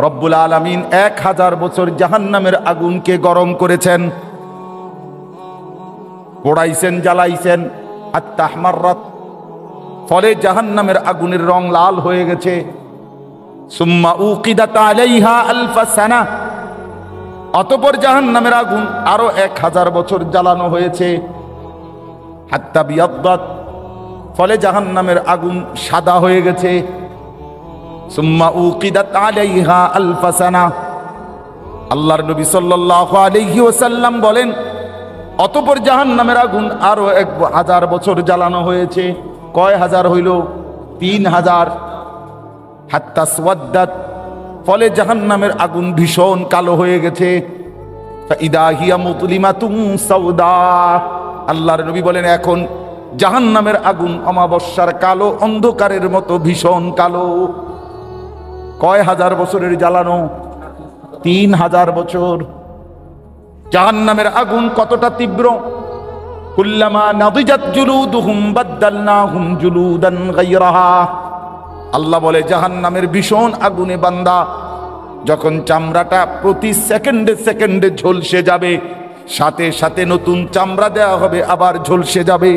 রব্বুল আলামিন 1000 বছর জাহান্নামের আগুনকে গরম করেছেন, পোড়াইছেন, জ্বালাইছেন। আত্তাহমাররাত, ফলে জাহান্নামের আগুনের রং লাল হয়ে গেছে। সুম্মা উকিদাত আলাইহা আলফা সানা, অতঃপর জাহান্নামের আগুন আরো 1000 বছর জ্বালানো হয়েছে। হাত্তা বিয়াদ্দাত, ফলে জাহান্নামের আগুন সাদা হয়ে গেছে। সুম্মা উকিদাত আলাইহা আলফা সানা, আল্লাহর নবী সাল্লাল্লাহু আলাইহি ওয়াসাল্লাম বলেন, অতঃপর জাহান্নামের আগুন আরো 1000 বছর জ্বালানো হয়েছে। কয় হাজার হইল? 3000। হাত্তা সওয়াদ্দাত, ফলে জাহান্নামের আগুন ভীষণ কালো হয়ে গেছে। ফাইদা হিয়া মুতলিমাতুন সাউদা, আল্লাহর নবী বলেন, এখন জাহান্নামের আগুন অমাবস্যার কালো অন্ধকারের মতো ভীষণ কালো। কয় হাজার বছরের জ্বালানো? 3000 বছর। জাহান্নামের আগুন কতটা তীব্র! কুল্লামা নাদিজাত জুলুদুহুম বাদদালনাহুম জুলুদান গায়রাহা, আল্লাহ বলে জাহান্নামের ভীষণ আগুনে বান্দা যখন চামড়াটা প্রতি সেকেন্ডে সেকেন্ডে ঝলসে যাবে, সাথে সাথে নতুন চামড়া দেওয়া হবে, আবার ঝলসে যাবে।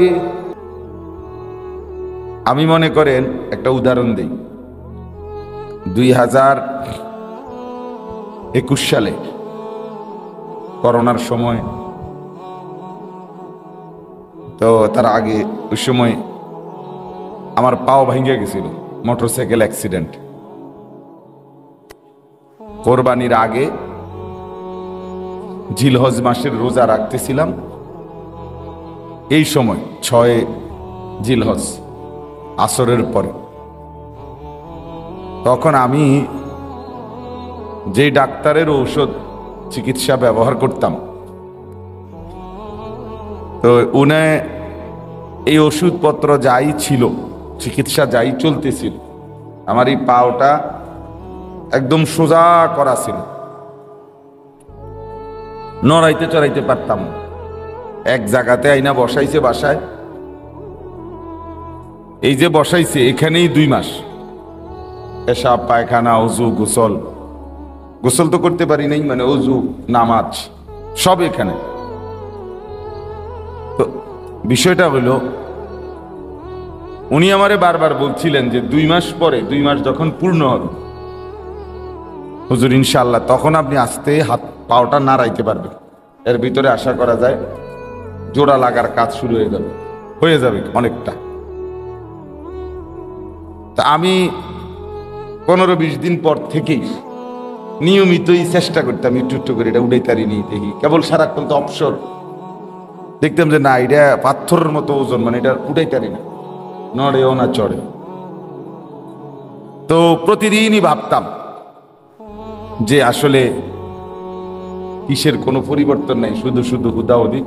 আমি মনে করেন একটা উদাহরণ দেই। 2021 সালে করোনার সময়, তো তার আগে ওই সময় আমার পাও ভেঙে গেছিল মোটরসাইকেল অ্যাক্সিডেন্ট। কোরবানির আগে জিলহজ মাসের রোজা রাখতেছিলাম, এই সময় 6 জিলহজ আসরের পরে। তখন আমি যে ডাক্তারের ঔষধ চিকিৎসা ব্যবহার করতাম, তো উনি এই ওষুধপত্র যাই ছিল, চিকিৎসা যাই চলতেছিল, আমার এই পাওটা একদম সোজা করা ছিল, নড়াইতে চড়াইতে পারতাম। এক জায়গাতে আইনা বসাইছে বাসায়, এই যে বসাইছে এখানেই 2 মাস পেশাব পায়খানা ওযু গোসল, গোসল তো করতে পারি নাই, মানে ওযু নামাজ সব এখানে। তো বিষয়টা হলো, উনি আমারে বারবার বলছিলেন যে 2 মাস পরে, 2 মাস যখন পূর্ণ হবে হুজুর ইনশাআল্লাহ, তখন আপনি আস্তে হাত পাওটা নাড়াইতে পারবেন। এর ভিতরে আশা করা যায় জোড়া লাগার কাজ শুরু হয়ে যাবে অনেকটা। তা আমি 15-20 দিন পর থেকেই নিয়মিতই চেষ্টা করতাম একটু একটু করে এটা উড়াইতারি নিয়ে দেখি, কেবল সারাক্ষণ তো অবসর দেখতাম যে না, এটা পাথরের মতো ওজন, মানে এটা উঠাইতারি না, নড়েও না চড়ে। তো প্রতিদিনই ভাবতাম যে আসলে কিসের কোনো পরিবর্তন নাই, শুধু শুধু হুদাহুদি,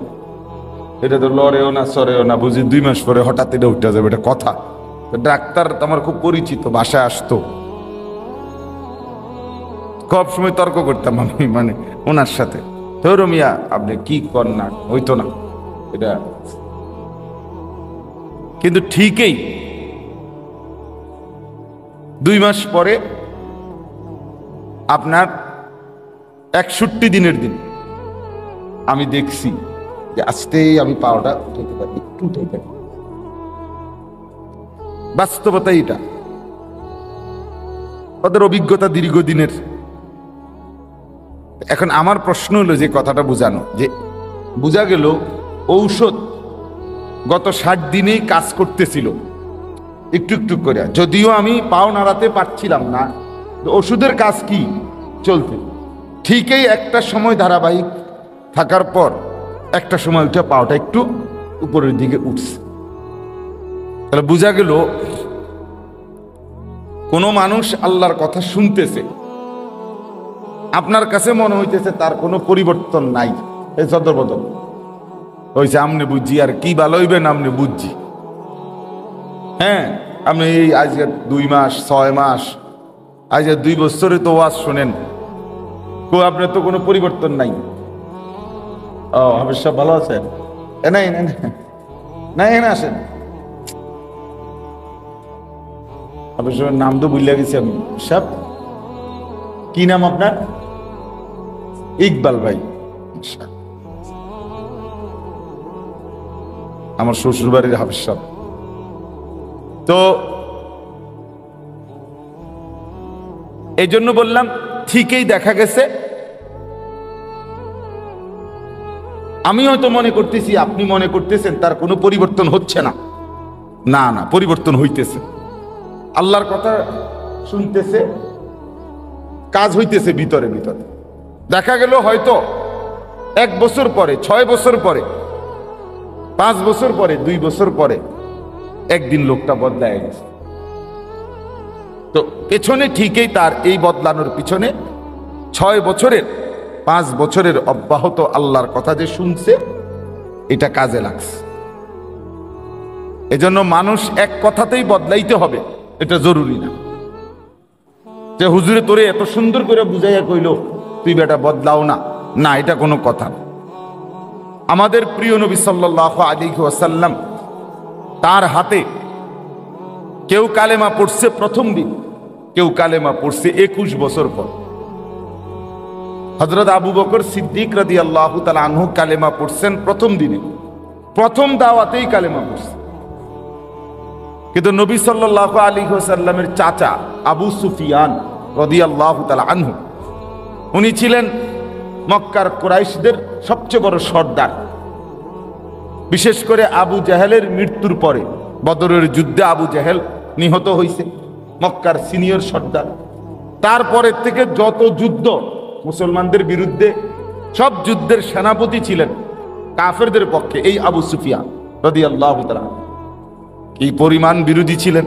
এটা তো লড়েও না চড়েও না, বুঝি 2 মাস পরে হঠাৎ এটা উঠে যাবে, এটা কথা। ডাক্তার আমার খুব পরিচিত, বাসায় আসতো, সব সময় তর্ক করতাম আমি, মানে ওনার সাথে, ধরো মিয়া আপনি কি কর না, হইতো না এটা। কিন্তু ঠিকই 2 মাস পরে আপনার 61 দিনের দিন আমি দেখছি যে আস্তে আমি পাওয়াটা উঠাইতে পারি, একটু উঠাইতে পারি। বাস্তবতা এটা, ওদের অভিজ্ঞতা দীর্ঘদিনের। এখন আমার প্রশ্ন হলো যে কথাটা বোঝানো, যে বোঝা গেল ঔষধ গত 60 দিনেই কাজ করতেছিল একটু একটু করে, যদিও আমি পাও নাড়াতে পারছিলাম না, ওষুধের কাজ কি চলতে। ঠিকই একটা সময় ধারাবাহিক থাকার পর একটা সময় উঠে পাওটা একটু উপরের দিকে উঠছে। তাহলে বোঝা গেল কোনো মানুষ আল্লাহর কথা শুনতেছে, আপনার কাছে মনে হইতেছে তার কোনো পরিবর্তন নাই, এই সদরবদল হয়েছে, আমনে বুঝছি আর কি ভালো হইবেন আমনে বুঝছি। হ্যাঁ, আপনি এই আজকে 2 মাস 6 মাস আজকে 2 বছরে তো ওয়াজ শোনেন, আপনার তো কোনো পরিবর্তন নাই। ও হাফেজ সাহেব ভালো আছেন? নাই না না, এখানে আসেন। হাফেজ সাহেবের নাম তো ভুলে গেছি আমি। সাহেব কি নাম আপনার? ইকবাল ভাই। আমার শ্বশুর বাড়ির হাফেজ সাহেব। তো এই জন্য বললাম, ঠিকই দেখা গেছে। আমি হয়তো মনে করতেছি, আপনি মনে করতেছেন তার কোনো পরিবর্তন হচ্ছে না। না না, পরিবর্তন হইতেছে। আল্লাহর কথা শুনতেছে, কাজ হইতেছে ভিতরে ভিতরে। দেখা গেল হয়তো 1 বছর পরে, 6 বছর পরে, 5 বছর পরে, 2 বছর পরে একদিন লোকটা বদলায় গেছে। তো পেছনে ঠিকই তার এই বদলানোর পিছনে 6 বছরের, 5 বছরের অব্যাহত আল্লাহর কথা যে শুনছে, এটা কাজে লাগছে। এজন্য মানুষ এক কথাতেই বদলাইতে হবে এটা জরুরি না। যে হুজুরে তোরে এত সুন্দর করে বুঝাইয়া কইল তুই বেটা বদলাও না, না, এটা কোনো কথা না। আমাদের প্রিয় নবী সাল্লাল্লাহু আলাইহি ওয়াসাল্লাম, তার হাতে কেউ কালেমা পড়ছে প্রথম দিন, কেউ কালেমা পড়ছে 21 বছর পর। হযরত আবু বকর সিদ্দিক রাদিয়াল্লাহু তাআলা আনহু কালেমা পড়ছেন প্রথম দিনে, প্রথম দাওয়াতেই কালেমা পড়ছে। কিন্তু নবী সাল্লাল্লাহু আলাইহি ওয়াসাল্লামের চাচা আবু সুফিয়ান রাদিয়াল্লাহু তাআলা আনহু, উনি ছিলেন মক্কার কুরাইশদের সবচেয়ে বড় সর্দার। বিশেষ করে আবু জাহেলের মৃত্যুর পরে, বদরের যুদ্ধে আবু জাহেল নিহত হয়েছে, মক্কার সিনিয়র সর্দার। তারপরের থেকে যত যুদ্ধ মুসলমানদের বিরুদ্ধে, সব যুদ্ধের সেনাপতি ছিলেন কাফেরদের পক্ষে এই আবু সুফিয়ান রাদিয়াল্লাহু তাআলা। কি পরিমাণ বিরোধী ছিলেন!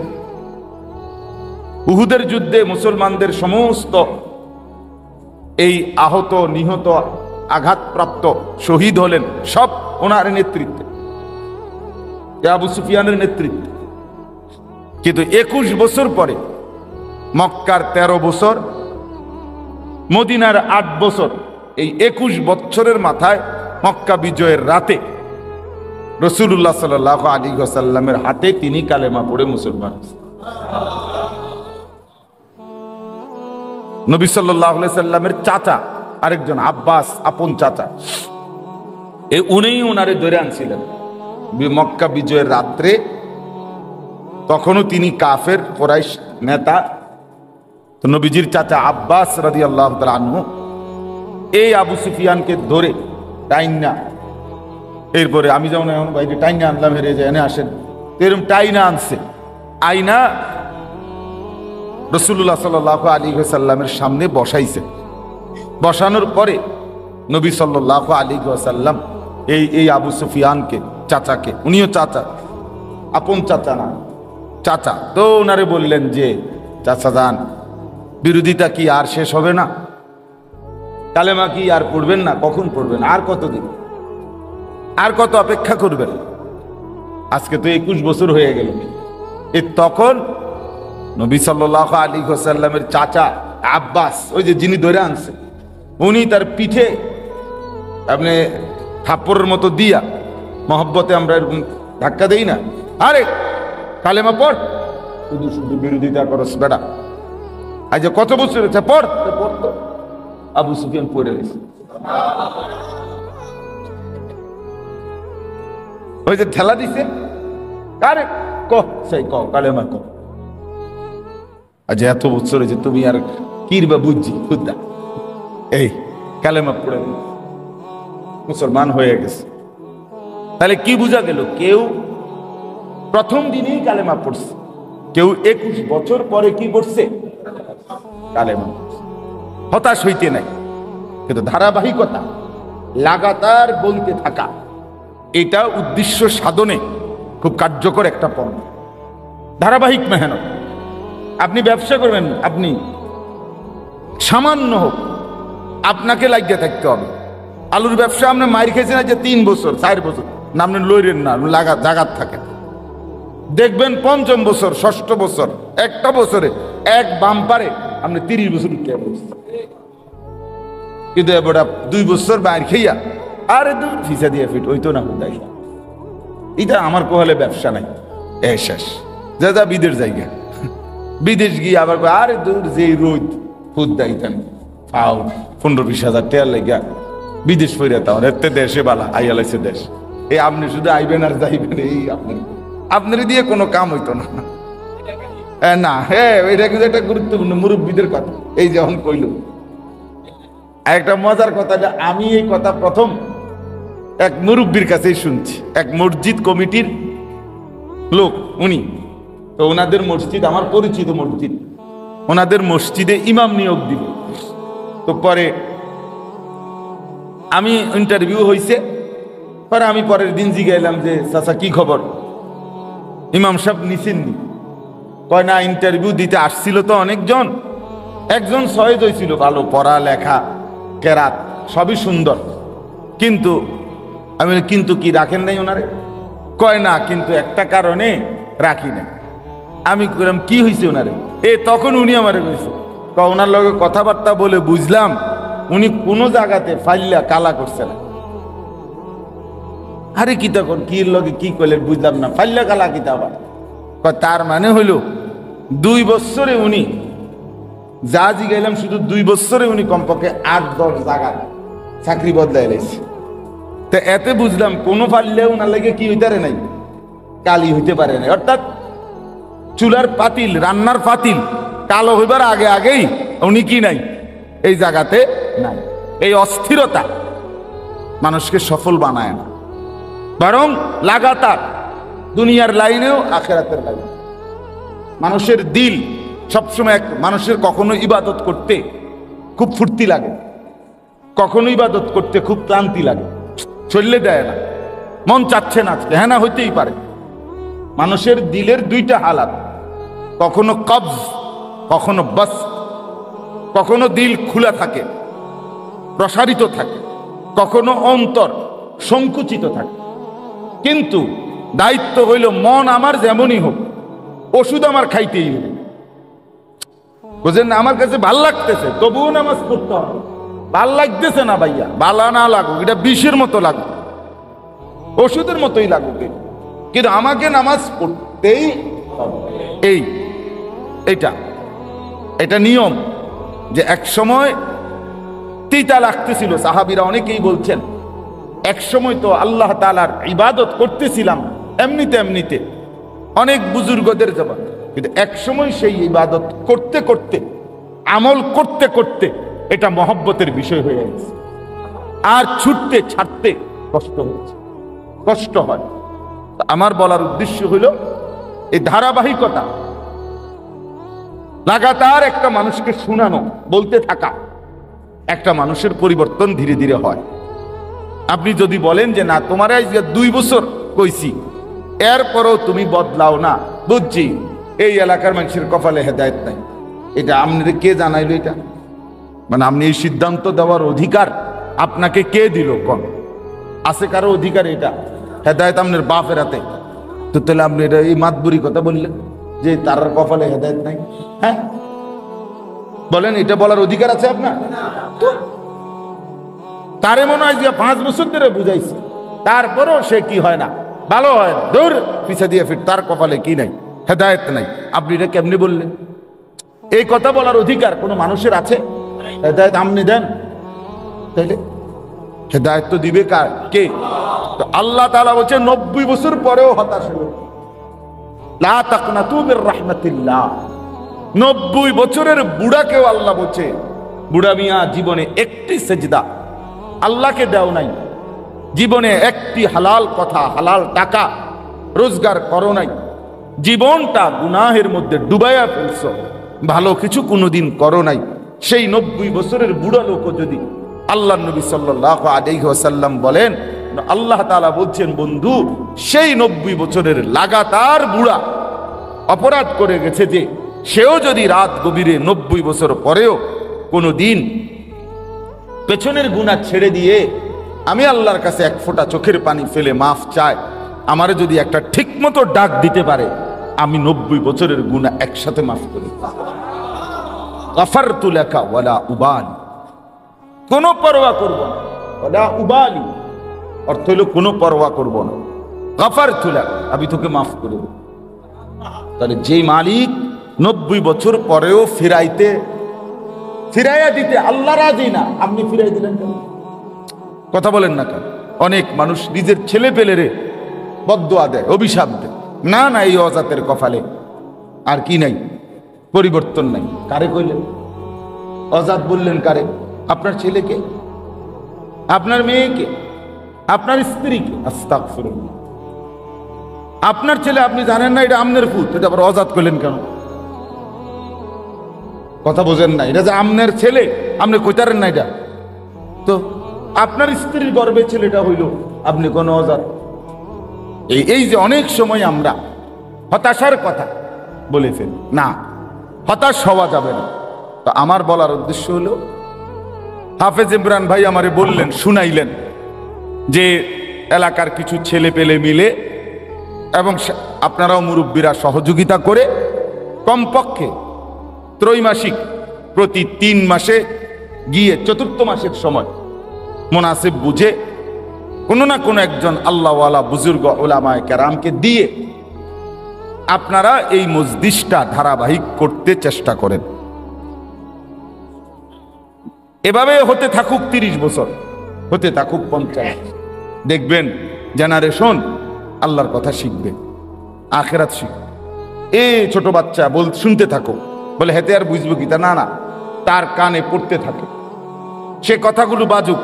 উহুদের যুদ্ধে মুসলমানদের সমস্ত এই আহত, নিহত, আঘাতপ্রাপ্ত, শহীদ হলেন সব ওনার নেতৃত্বে, আবু সুফিয়ানের নেতৃত্বে। কিন্তু 21 বছর পরে, মক্কার 13 বছর, মদিনার 8 বছর, এই 21 বছরের মাথায় মক্কা বিজয়ের রাতে রাসূলুল্লাহ সাল্লাল্লাহু আলাইহি ওয়াসাল্লামের হাতে তিনি কালেমা পড়ে মুসলমান। নবী সাল্লাল্লাহু আলাইহি ওয়াসাল্লামের চাচা আরেকজন আব্বাস, আপন চাচা, উনিই ওনারে ধরে আনছিলেন মক্কা বিজয়ের রাত্রে। তখনও তিনি কাফের কুরাইশ নেতা। তো নবীজির চাচা আব্বাস রাদিয়াল্লাহু তাআলা আনহু এই আবু সুফিয়ানকে ধরে টাইনা, এরপরে আমি যেমন এখন বাইরে টাইনা আনলাম, হেরে যায় এনে আসেন, এরকম টাইনা আনছে, আইনা রাসূলুল্লাহ সাল্লাল্লাহু আলাইহি ওয়াসাল্লামের সামনে বসাইছে। বসানোর পরে নবী সাল্লাল্লাহু আলাইহি ওয়াসাল্লাম এই আবু সুফিয়ানকে, চাচাকে, উনিও চাচা, আপন চাচা না, চাচা, তো ওনারে বললেন যে চাচা যান, বিরোধিতা কি আর শেষ হবে না? কালেমা কি আর পড়বেন না? কখন পড়বেন? আর কতদিন, আর কত অপেক্ষা করবেন? আজকে তো 21 বছর হয়ে গেল। তখন নবী সাল্লাল্লাহু আলাইহি ওয়াসাল্লামের চাচা আব্বাস, ওই যে যিনি ধরে আনছে, উনি তার পিঠে আপনি থাপ্পড়ের মতো দিয়া, মহব্বতে আমরা এরকম ধাক্কা দেই না, আরে কালেমা পড়, শুধু শুধু বিরোধিতা করস বেটা, আজ কত বছর হচ্ছে, পড়। পড়তো আবু সুফিয়ান পড়ে গেছে। ওই যে ঠেলা দিছে, আরে সেই কালেমা ক, আজ এত বছর হয়েছে, তুমি আর কির বা বুঝছি খুদা, এই কালেমা পড়ে মুসলমান হয়ে গেছে। তাহলে কি বোঝা গেল? কেউ প্রথম দিনেই কালেমা পড়ছে, কেউ 21 বছর পরে কি করছে? কালেমা। হতাশ হইতে নাই, কিন্তু ধারাবাহিকতা, লাগাতার বলতে থাকা, এটা উদ্দেশ্য সাধনে খুব কার্যকর একটা পন্থা। ধারাবাহিক মেহনত। আপনি ব্যবসা করবেন, আপনি সামান্য হোক আপনাকে লাগিয়ে থাকতে হবে। আলুর ব্যবসা আপনি মাইর খেয়েছেন যে 3 বছর 4 বছর, না আপনি লইরেন না, জাগাত থাকে, দেখবেন 5ম বছর 6ষ্ঠ বছর, একটা বছরে এক বাম্পারে আপনি 30 বছর উঠে বসছেন। কিন্তু এবার 2 বছর বাইর খেয়া, আরে দূর ফিসা দিয়ে ফিট ওই তো না, এটা আমার কোহালে ব্যবসা নাই, শেষ, যা বিদেশ জায়গা, বিদেশ গিয়ে আবার আরে দূর যে রোদ খুদ দাইতেন পাও 15-20 হাজার টাকা লেগে বিদেশ ফিরে তাও এতে দেশে বালা আইয়ালাইছে দেশ। এই আপনি শুধু আইবেন আর যাইবেন, এই আপনার দিয়ে কোনো কাম হইতো না। না হ্যাঁ, এটা কিন্তু একটা গুরুত্বপূর্ণ মুরব্বীদের কথা। এই যখন কইল একটা মজার কথা, আমি এই কথা প্রথম এক মুরব্বীর কাছেই শুনছি। এক মসজিদ কমিটির লোক উনি, তো ওনাদের মসজিদ আমার পরিচিত মসজিদ, ওনাদের মসজিদে ইমাম নিয়োগ দিল। তো পরে আমি ইন্টারভিউ হয়েছে, পরে আমি পরের দিন জিগাইলাম যে চাচা কি খবর, ইমাম সাহেব নিছেননি? কয় না, ইন্টারভিউ দিতে আসছিল তো অনেকজন, একজন সহজ হয়েছিল, ভালো পড়া লেখা কেরাত সবই সুন্দর, কিন্তু আমি কিন্তু কি রাখেন নাই ওনারে? কয় না, কিন্তু একটা কারণে রাখি নাই। আমি বললাম কি হয়েছে ওনারে? তখন উনি আমারে কইছে, ওনার লগে কথাবার্তা বলে বুঝলাম উনি কোনো জায়গাতে ফাইল্লা কালা করছে না। আরে কি তখন কি লগে কি করলেন বুঝলাম না, ফাইল্লা কালা কিতা আবার? তার মানে হইল 2 বছরে উনি যা জিগাইলাম, শুধু 2 বছরে উনি কমপক্ষে 8-10 জায়গায় চাকরি বদলাই লাইছে। তো এতে বুঝলাম কোনো ফাইল্লা ওনার লাগে কি হইতারে নাই, কালি হইতে পারে নাই। অর্থাৎ চুলার পাতিল, রান্নার পাতিল কালো হইবার আগে আগেই উনি কি নাই, এই জায়গাতে নাই। এই অস্থিরতা মানুষকে সফল বানায় না, বরং লাগাতার দুনিয়ার লাইনেও আখেরাতের লাইনে। মানুষের দিল সবসময়, মানুষের কখনো ইবাদত করতে খুব ফুর্তি লাগে, কখনো ইবাদত করতে খুব ক্লান্তি লাগে, চললে দেয় না, মন চাচ্ছে না আজকে, হ্যাঁ না হইতেই পারে। মানুষের দিলের 2টা হালাত, কখনো কবজ, কখনো বাস। কখনো দিল খোলা থাকে, প্রসারিত থাকে, কখনো অন্তর সংকুচিত থাকে। কিন্তু দায়িত্ব হইল মন আমার যেমনই হোক, ওষুধ আমার খাইতেই হবে, বুঝলেন না? আমার কাছে ভাল লাগতেছে তবুও নামাজ পড়তে হবে, ভাল লাগতেছে না ভাইয়া, বালা না লাগুক, এটা বিষের মতো লাগুক, ওষুধের মতোই লাগুক, কিন্তু আমাকে নামাজ পড়তেই হবে। এটা নিয়ম। যে এক সময় তিতা লাগতেছিল, সাহাবীরা অনেকেই বলছেন এক সময় তো আল্লাহ তাআলার ইবাদত করতেছিলাম এমনিতে অনেক বুজুর্গদের জবাব, কিন্তু এক সময় সেই ইবাদত করতে করতে, আমল করতে করতে এটা মহব্বতের বিষয় হয়ে গেছে, আর ছুটতে ছাড়তে কষ্ট হয়। আমার বলার উদ্দেশ্য হলো এই ধারাবাহিকতা, লাগাতার একটা মানুষকে শোনানো, বলতে থাকা, একটা মানুষের পরিবর্তন ধীরে ধীরে হয়। আপনি যদি বলেন যে না তোমার 2 বছর কইছি এরপরও তুমি বদলাও না, বুঝছি এই এলাকার মানুষের কপালে হেদায়েত নাই, এটা আপনাদের কে জানাইলো? এটা মানে আপনি এই সিদ্ধান্ত দেওয়ার অধিকার আপনাকে কে দিল? কোন আছে কারো অধিকার? এটা হেদায়েত আপনার বাপের হাতে। তো তাহলে আপনি এটা এই মাতবুরি কথা বললেন যে তার কপালে হেদায়েত নাই? হ্যাঁ বলেন, এটা বলার অধিকার আছে আপনার? তারে মনে হয় যে 5 বছর ধরে বুঝাইছে, তারপরও সে কি হয় না, ভালো হয় না, দূর পিছা দিয়ে ফির, তার কপালে কি নাই, হেদায়েত নাই। আপনি এটা কেমনি বললেন? এই কথা বলার অধিকার কোনো মানুষের আছে? হেদায়েত আপনি দেন, তাইলে হেদায়েত তো দিবে কার? কে? তো আল্লাহ তাআলা বলছে 90 বছর পরেও হতাশ হলো, লা তাকনাতু মির রাহমাতিল্লাহ। 90 বছরের বুড়াকেও আল্লাহ বলছে, বুড়া মিয়া জীবনে একটি সেজদা আল্লাহকে দাও নাই, জীবনে একটি হালাল কথা, হালাল টাকা রোজগার করো নাই, জীবনটা গুনাহের মধ্যে ডুবাইয়া ফেলছো, ভালো কিছু কোনোদিন করো নাই। সেই 90 বছরের বুড়া লোক যদি আল্লাহ নবী সাল্লাল্লাহু আলাইহি ওয়াসাল্লাম বলেন, আল্লাহ তাআলা বলছেন বন্ধু সেই 90 বছরের লাগাতার বুড়া অপরাধ করে গেছে, যে সেও যদি রাত গভীরে 90 বছর পরেও কোনো দিন পেছনের গুনাহ ছেড়ে দিয়ে আমি আল্লাহর কাছে 1 ফোঁটা চোখের পানি ফেলে মাফ চায়, আমারে যদি একটা ঠিক মতো ডাক দিতে পারে, আমি 90 বছরের গুনাহ একসাথে মাফ করি। গাফারতু লাকা ওয়ালা উবালি, কোনো পরোয়া করব না, ওয়ালা উবালি অর্থ হলো কোনো পরোয়া করব না, গাফারতু লাকা আমি তোকে মাফ করে দেব। তাহলে যেই মালিক 90 বছর পরেও ফিরাইতে ফিরাইয়া দিতে আল্লাহ রাজি না, আপনি ফিরাই দিলেন কেন? কথা বলেন না কেন? অনেক মানুষ নিজের ছেলে পেলেরে বদদুয়া দেয়, অভিশাপ দেয়। না না, এই অজাতের কপালে আর কি নাই, পরিবর্তন নাই। কারে কইলেন অজাত? বললেন কারে? আপনার ছেলেকে, আপনার মেয়েকে, আপনার স্ত্রীকে। আস্তাগফিরুল্লাহ। আপনার ছেলে, আপনি জানেন না এটা আমনের ফুত, এটা আবার অজাত করলেন কেন? কথা বোঝেন না? এটা যে আমনের ছেলে, আপনি কইতারেন না এটা তো? আপনার স্ত্রীর গর্বে ছেলেটা হইল, আপনি কোন অজাত? এই যে অনেক সময় আমরা হতাশার কথা বলে ফেলি, না, হতাশ হওয়া যাবে না। তো আমার বলার উদ্দেশ্য হলো, হাফেজ ইমরান ভাই আমারে বললেন, শুনাইলেন যে এলাকার কিছু ছেলে পেলে মিলে এবং আপনারাও মুরব্বীরা সহযোগিতা করে কমপক্ষে ত্রৈমাসিক প্রতি 3 মাসে গিয়ে চতুর্থ মাসের সময় মুনাসিব বুঝে কোনো না কোনো একজন আল্লাহওয়ালা বুজুর্গ উলামায়ে কেরামকে দিয়ে আপনারা এই মজলিসটা ধারাবাহিক করতে চেষ্টা করেন। এভাবে হতে থাকুক 30 বছর, হতে থাকুক 50, দেখবেন জেনারেশন আল্লাহর কথা শিখবে, আখেরাত শিখবে। ছোট বাচ্চা শুনতে থাকো, বলে হেতে আর বুঝবো কি? তা না না, তার কানে পড়তে থাকে, সে কথাগুলো বাজুক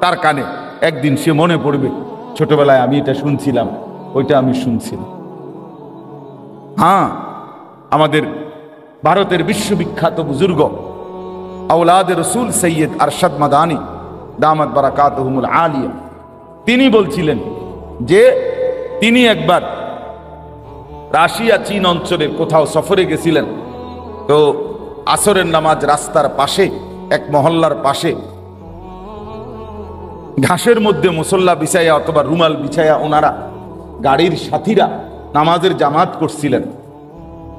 তার কানে, একদিন সে মনে পড়বে ছোটবেলায় আমি এটা শুনছিলাম, ওইটা আমি শুনছিলাম। হ্যাঁ, আমাদের ভারতের বিশ্ববিখ্যাত বুজুর্গ আওলাদে রসুল সৈয়দ আরশাদ মাদানী দামাত বারাকাতুহুমুল আলিয়া, তিনি বলছিলেন যে তিনি একবার রাশিয়া চীন অঞ্চলের কোথাও সফরে গেছিলেন। তো আসরের নামাজ রাস্তার পাশে, এক মহল্লার পাশে ঘাসের মধ্যে মুসল্লা বিছাইয়া অথবা রুমাল বিছাইয়া ওনারা গাড়ির সাথীরা নামাজের জামাত করছিলেন।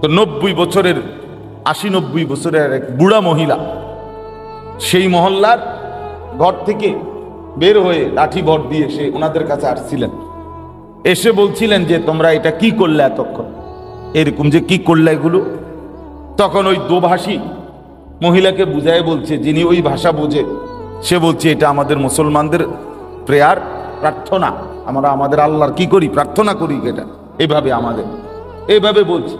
তো 80-90 বছরের এক বুড়া মহিলা সেই মহল্লার ঘর থেকে বের হয়ে লাঠি ভর দিয়ে সে ওনাদের কাছে আসছিলেন। এসে বলছিলেন যে তোমরা এটা কি করলে এতক্ষণ, এরকম যে কি করলে এগুলো। তখন ওই দোভাষী মহিলাকে বুঝায় বলছে, যিনি ওই ভাষা বোঝে, সে বলছে এটা আমাদের মুসলমানদের প্রেয়ার, প্রার্থনা, আমরা আমাদের আল্লাহর কি করি, প্রার্থনা করি, এটা এইভাবে আমাদের এইভাবে বলছে।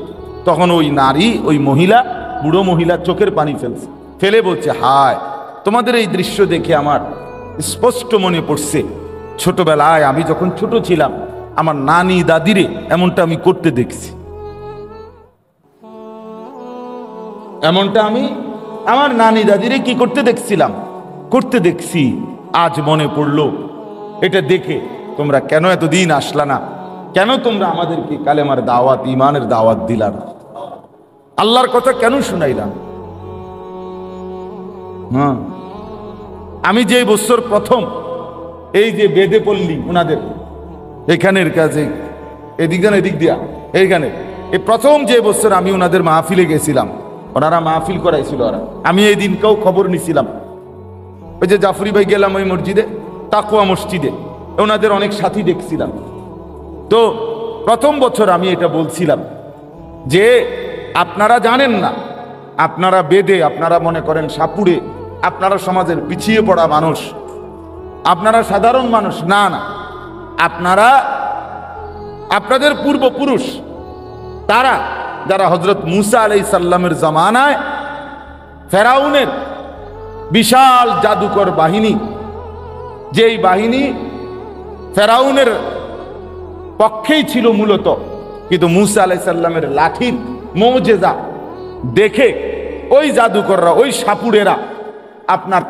তখন ওই নারী, ওই মহিলা, বুড়ো মহিলা চোখের পানি ফেলে বলছে, হায়, তোমাদের এই দৃশ্য দেখে আমার স্পষ্ট মনে পড়ছে ছোটবেলায় আমি যখন ছোট ছিলাম আমার নানি দাদিরে এমনটা আমি করতে দেখছি, এমনটা আমি আমার নানি দাদিরে কি করতে দেখছি। আজ মনে পড়লো এটা দেখে, তোমরা কেন এতদিন আসলা না? কেন তোমরা আমাদেরকে কালেমার দাওয়াত, ইমানের দাওয়াত দিলা না? আল্লাহর কথা কেন শুনাইলাম? হ্যাঁ, আমি যে বছর প্রথম এই যে বেদে পল্লী ওনাদের এখানের কাছে এদিক দিয়া এইখানে এই প্রথম যে বছর আমি ওনাদের মাহফিলে গেছিলাম, ওনারা মাহফিল করাইছিল, আমি এই দিনকেও খবর নিছিলাম। ওই যে জাফরি ভাই গেলাম ওই মসজিদে, তাকওয়া মসজিদে, ওনাদের অনেক সাথী দেখছিলাম। তো প্রথম বছর আমি এটা বলছিলাম যে আপনারা জানেন না, আপনারা বেদে, আপনারা মনে করেন সাপুড়ে, আপনারা সমাজের পিছিয়ে পড়া মানুষ, আপনারা সাধারণ মানুষ না, আপনারা আপনাদের পূর্বপুরুষ তারা যারা হযরত মুসা আলাইহিস সালামের জামানায় ফেরাউনের বিশাল জাদুকর বাহিনী, যেই বাহিনী ফেরাউনের পক্ষেই ছিল মূলত, কিন্তু মুসা আলাইহিস সালামের লাঠির মুজিজা দেখে ওই জাদুকররা, ওই সাপুড়েরা,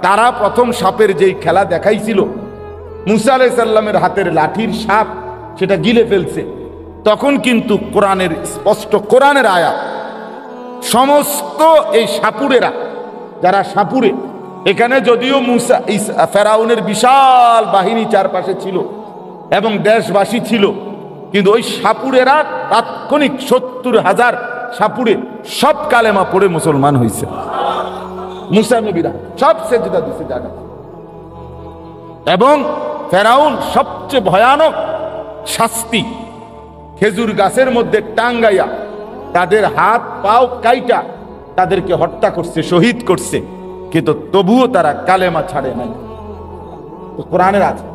তারা প্রথম সাপের যেই খেলা দেখাইছিল, মুসা আলাইহিস সালামের হাতের লাঠির সাপ সেটা গিলে ফেলছে। তখন কিন্তু কোরআনের স্পষ্ট কোরআনের আয়াত, সমস্ত এই সাপুড়েরা, যারা সাপুড়ে, এখানে যদিও ফেরাউনের বিশাল বাহিনী চারপাশে ছিল এবং দেশবাসী ছিল, কিন্তু ওই সাপুড়েরা তাৎক্ষণিক 70,000 সাপুড়ে সব কালেমা পড়ে মুসলমান হয়েছে। মুসা নবীরা সব সেজদা দিছে জায়গা। এবং ফেরাউন সবচেয়ে ভয়ানক শাস্তি খেজুর গাছের মধ্যে টাঙ্গাইয়া তাদের হাত পাও কাইটা তাদেরকে হত্যা করছে, শহীদ করছে। কিন্তু তবুও তারা কালেমা ছাড়ে নাই। কোরআনের আছে।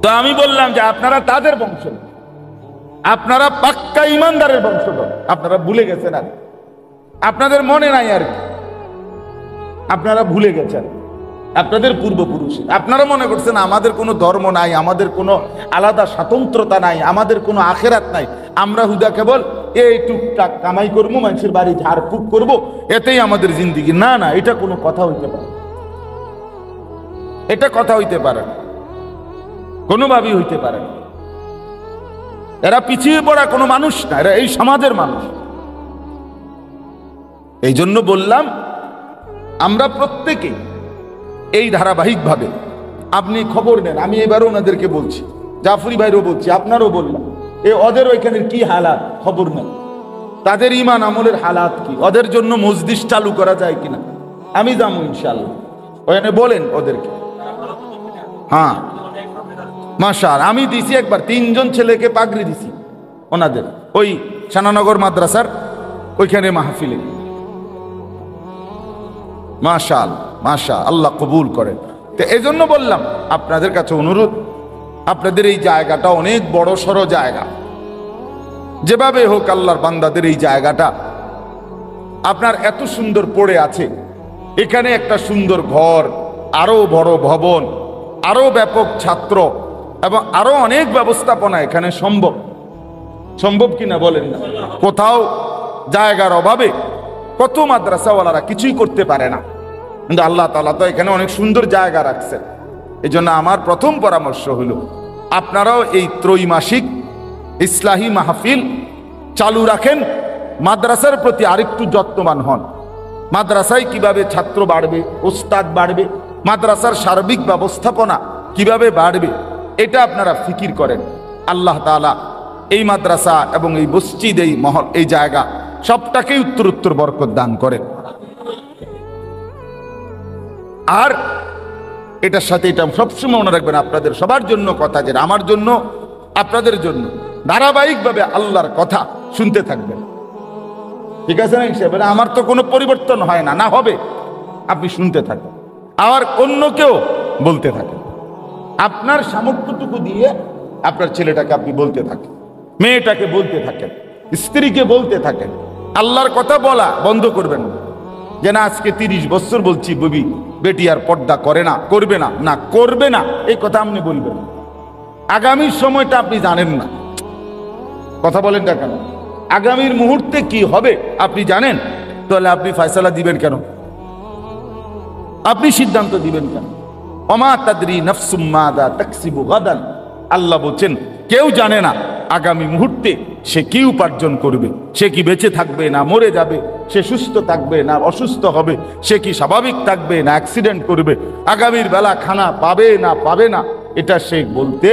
তো আমি বললাম যে আপনারা তাদের বংশধর, আপনারা পাক্কা ইমানদারের বংশধর, আপনারা ভুলে গেছেন, আর আপনাদের মনে নাই আর কি, আপনারা ভুলে গেছেন আপনাদের পূর্বপুরুষ। আপনারা মনে করছেন আমাদের কোনো ধর্ম নাই, আমাদের কোনো আলাদা স্বাতন্ত্রতা নাই, আমাদের কোনো আখেরাত নাই, আমরা হুদা কেবল এই টুকটাক কামাই করবো, মানুষের বাড়ি ঝাড়ফুঁক করবো, এতেই আমাদের জিন্দিগি। না না, এটা কোনো কথা হইতে পারে, এটা কথা হইতে পারে না, কোনোভাবেই হইতে পারে না। এরা পিছিয়ে পড়া কোনো মানুষ না, এরা এই সমাজের মানুষ। এই জন্য বললাম আমরা প্রত্যেকে এই ধারাবাহিকভাবে, আপনি খবর নেন, আমি এবারও ওনাদেরকে বলছি, জাফরি ভাইরও বলছি, আপনারও বললাম, ওদের ওইখানের কি হালাত খবর নেন, তাদের ইমান আমলের হালাত কি, ওদের জন্য মসজিদ চালু করা যায় কিনা। আমি যাবো ইনশাআল্লাহ, ওখানে বলেন ওদেরকে। হ্যাঁ মাশাআল্লাহ, আমি দিছি একবার 3 জন ছেলেকে পাগড়ি দিছি ওনাদের ওই শানানগর মাদ্রাসার ওইখানে মাহফিলে। মাশাআল্লাহ মাশাআল্লাহ, আল্লাহ কবুল করেন। তো এই জন্য বললাম আপনাদের কাছে অনুরোধ, আপনাদের এই জায়গাটা অনেক বড় সড়ো জায়গা, যেভাবে হোক আল্লাহর বান্দাদের এই জায়গাটা আপনার এত সুন্দর পড়ে আছে, এখানে একটা সুন্দর ঘর, আরো বড় ভবন, আরো ব্যাপক ছাত্র এবং আরো অনেক ব্যবস্থাপনা এখানে সম্ভব। সম্ভব কিনা বলেন না? কোথাও জায়গার অভাবে কত মাদ্রাসাওয়ালারা কিছুই করতে পারে না, কিন্তু আল্লাহ তাআলা তো এখানে অনেক সুন্দর জায়গা রাখছেন। এই জন্য আমার প্রথম পরামর্শ হলো আপনারাও এই ত্রৈমাসিক ইসলাহি মাহফিল চালু রাখেন, মাদ্রাসার প্রতি আরেকটু যত্নবান হন। মাদ্রাসায় কিভাবে ছাত্র বাড়বে, ওস্তাদ বাড়বে, মাদ্রাসার সার্বিক ব্যবস্থাপনা কিভাবে বাড়বে, এটা আপনারা ফিকির করেন। আল্লাহ তাআলা এই মাদ্রাসা এবং এই মসজিদ, এই মহল, এই জায়গা সবটাকেই উত্তর বরকত দান করেন। আর এটার সাথে এটা সবসময় মনে রাখবেন, আপনাদের সবার জন্য কথা, যে আমার জন্য আপনাদের জন্য ধারাবাহিকভাবে আল্লাহর কথা শুনতে থাকবেন। ঠিক আছে না হিসেবে? আমার তো কোনো পরিবর্তন হয় না, না হবে, আপনি শুনতে থাকেন, আর অন্যকেও বলতে থাকেন। আপনার সামর্থ্যটুকু দিয়ে আপনার ছেলেটাকে আপনি বলতে থাকেন, মেয়েটাকে বলতে থাকেন, স্ত্রীকে বলতে থাকেন। আল্লাহর কথা বলা বন্ধ করবেন না, যে না আজকে 30 বছর বলছি বিবি বেটি আর পর্দা করে না, করবে না, না করবে না, এই কথা আপনি বলবেন। আগামীর সময়টা আপনি জানেন না, কথা বলেন না কেন? আগামীর মুহূর্তে কি হবে আপনি জানেন, তাহলে আপনি ফয়সালা দিবেন কেন? আপনি সিদ্ধান্ত দিবেন কেন? ওমা তাদরি নাফসুম মাযা তাকসিবু গাদান, আল্লাহ বলেন কেউ জানে না আগামী মুহূর্তে সে কি উপার্জন করবে, সে কি বেঁচে থাকবে না মরে যাবে, সে সুস্থ থাকবে না অসুস্থ হবে, সে কি স্বাভাবিক থাকবে না অ্যাক্সিডেন্ট করবে, আগামীর বেলা খানা পাবে না পাবে না, এটা সে বলতে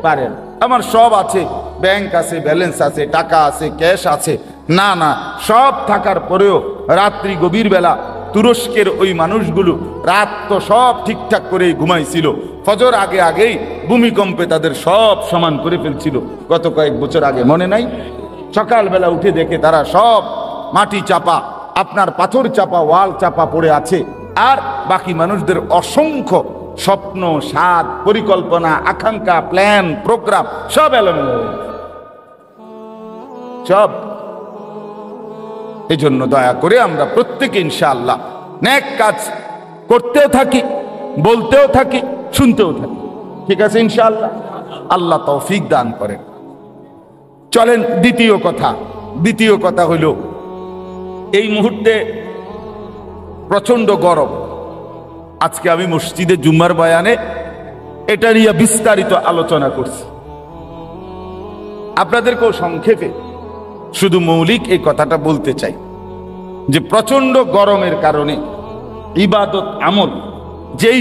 পারে না। আমার সব আছে, ব্যাংক আছে, ব্যালেন্স আছে, টাকা আছে, ক্যাশ আছে, না না, সব থাকার পরেও রাত্রি গভীর বেলা তুরস্কের ওই মানুষগুলো রাত তো সব ঠিকঠাক করে ঘুমাইছিল, ফজর আগে আগেই ভূমিকম্পে তাদের সব সমান করে ফেলছিল গত কয়েক বছর আগে, মনে নাই? সকালবেলা উঠে দেখে তারা সব মাটি চাপা, আপনার পাথর চাপা, ওয়াল চাপা পড়ে আছে, আর বাকি মানুষদের অসংখ্য স্বপ্ন, স্বাদ, পরিকল্পনা, আকাঙ্ক্ষা, প্ল্যান, প্রোগ্রাম সব এলোমেলো সব। এই জন্য দয়া করে আমরা প্রত্যেকে ইনশাআল্লাহ নেক কাজ করতেও থাকি, বলতেও থাকি, শুনতেও থাকি। ঠিক আছে ইনশাআল্লাহ? আল্লাহ তৌফিক দান করেন। চলেন দ্বিতীয় কথা হইল, এই মুহূর্তে প্রচন্ড গরম। আজকে আমি মসজিদে জুম্মার বয়ানে এটা নিয়ে বিস্তারিত আলোচনা করছি। আপনাদেরকেও সংক্ষেপে শুধু মৌলিক এই কথাটা বলতে চাই যে প্রচন্ড গরমের কারণে ইবাদত আমল, যে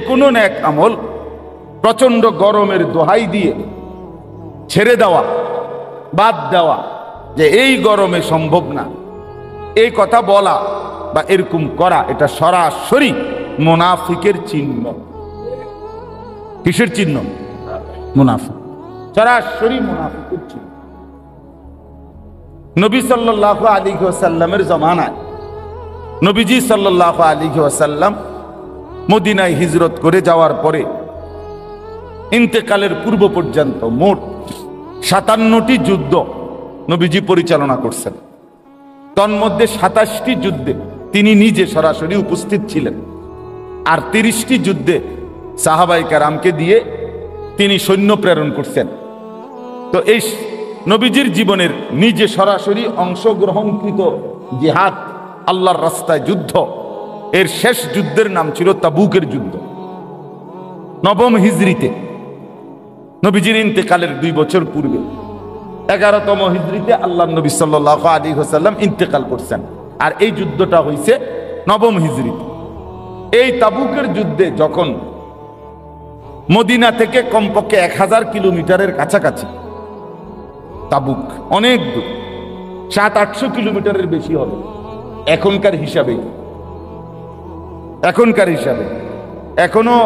কোনো নেক আমল প্রচন্ড গরমের দোহাই দিয়ে ছেড়ে দেওয়া, বাদ দেওয়া, যে এই গরমে সম্ভব না, এই কথা বলা বা এরকম করা, এটা সরাসরি মুনাফিকের চিহ্ন। কিসের চিহ্ন? মুনাফিক, সরাসরি মুনাফিকের চিহ্ন। নবী সাল্লাল্লাহু আলাইহি ওয়াসাল্লামের জমানায় নবীজি সাল্লাল্লাহু আলাইহি ওয়াসাল্লাম মদিনায় হিজরত করে যাওয়ার পরে ইন্তেকালের পূর্ব পর্যন্ত মোট 57টি যুদ্ধ নবীজি পরিচালনা করছেন। তন্মধ্যে 27টি যুদ্ধে তিনি নিজে সরাসরি উপস্থিত ছিলেন, আর 30টি যুদ্ধে সাহাবায়ে কেরামকে দিয়ে তিনি সৈন্য প্রেরণ করছেন। তো এই নবীজির জীবনের নিজে সরাসরি অংশগ্রহণকৃত জিহাদ, আল্লাহর রাস্তায় যুদ্ধ, এর শেষ যুদ্ধের নাম ছিল তাবুকের যুদ্ধ। 9ম হিজরিতে নবীজির ইন্তেকালের 2 বছর পূর্বে 11তম হিজরিতে আল্লাহর নবী সাল্লাল্লাহু আলাইহি ওয়াসাল্লাম ইন্তেকাল করছেন, আর এই যুদ্ধটা হয়েছে 9ম হিজরিতে। এই তাবুকের যুদ্ধে যখন মদিনা থেকে কমপক্ষে 1000 কিলোমিটারের কাছাকাছি, তাবুক অনেক দূর, 700-800 কিলোমিটারের বেশি হবে এখনকার হিসাবে। এখনো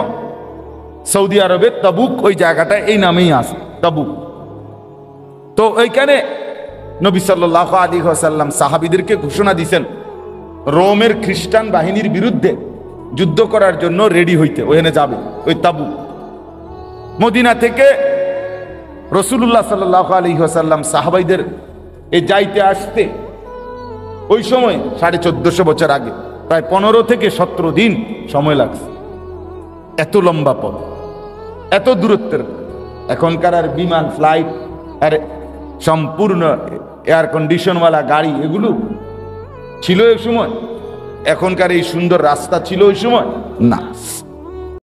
সৌদি আরবের তাবুক ওই জায়গাটা এই নামেই আছে, তাবুক। তো ওইখানে নবী সাল্লাল্লাহু আলাইহি ওয়াসাল্লাম সাহাবীদেরকে ঘোষণা দিয়েছেন রোমের খ্রিস্টান বাহিনীর বিরুদ্ধে যুদ্ধ করার জন্য রেডি হইতে, ওখানে যাবে ওই তাবুক। মদিনা থেকে রাসূলুল্লাহ সাল্লাল্লাহু আলাইহি ওয়াসাল্লাম সাহাবাইদের এই যাইতে আসতে ওই সময় 1450 বছর আগে প্রায় 15 থেকে 17 দিন সময় লাগছে। এত লম্বা পথ, এত দূরত্বের। এখনকার আর বিমান, ফ্লাইট আর সম্পূর্ণ এয়ার কন্ডিশনওয়ালা গাড়ি এগুলো ছিল ওই সময়? এখনকার এই সুন্দর রাস্তা ছিল ওই সময়? না।